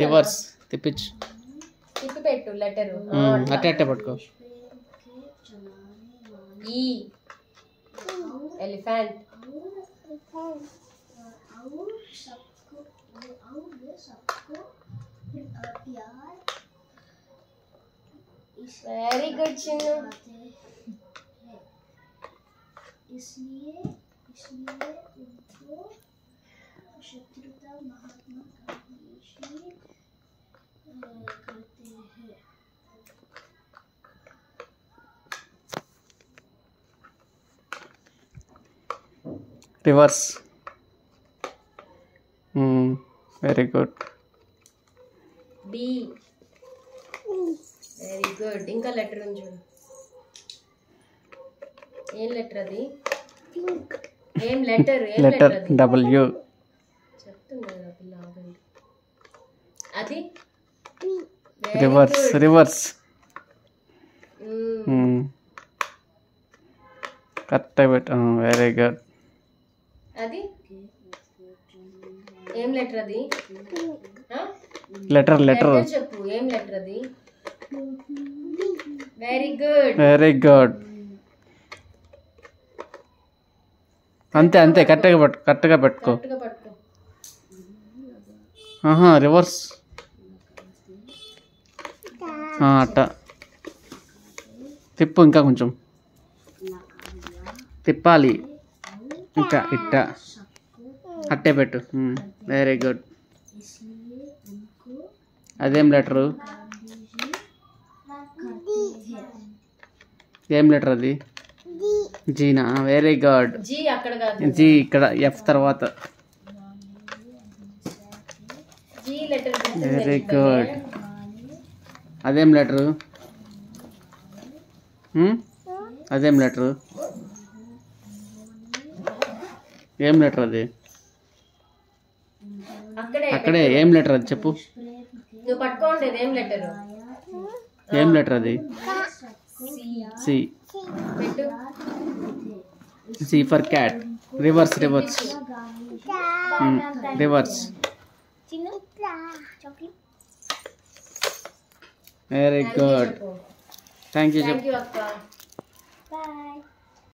Reverse తిప్పించు. తిప్పి పెట్టు letter. అట్టే అట్టే పట్టుకో. ఈ ఎలిఫెంట్. Very good Chinnu. इसलिए उनको शत्रुता महात्मा गांधी करते हैं. Reverse. Very good. B. Very good. ఇంకా లెటర్ ఉంది చూడు. ఏం లెటర్ అది? ఏం లెటర్? ఏం లెటర్ లెటర్ అది? డబ్ల్యూ. చెప్తున్నా పిల్ల ఆగండి. అది రివర్స్ రివర్స్. కరెక్ట్ పెట్టు. Very good. అది ఏం లెటర్ అది? లెటర్ లెటర్ చెప్పు. ఏం లెటర్ అది? Very good. Very good. అంతే అంతే కరెక్ట్గా పట్టు. కరెక్ట్గా పెట్టుకో. కరెక్ట్గా పట్టుకో. రివర్స్. అట్ట తిప్పు. ఇంకా కొంచెం తిప్పాలి. ఇంకా ఇట్ట అట్టే పెట్టు. Very good. అదేం లెటరు? ఏం లెటర్ అది? జీనా. Very good. జీ అక్కడ కాదు. జీ ఇక్కడ ఎఫ్ తర్వాత. G letter. Very good. అదేం లెటరు? అదేం లెటరు? ఏం లెటర్ అది? అక్కడే ఏం లెటర్ అది చెప్పు. నువ్వు పట్టుకోండి. ఏం లెటర్? ఏం లెటర్ అది? సి. పెట్టు. C for cat. Reverse reverse reverse. Very good. Thank you. అక్క. బాయ్.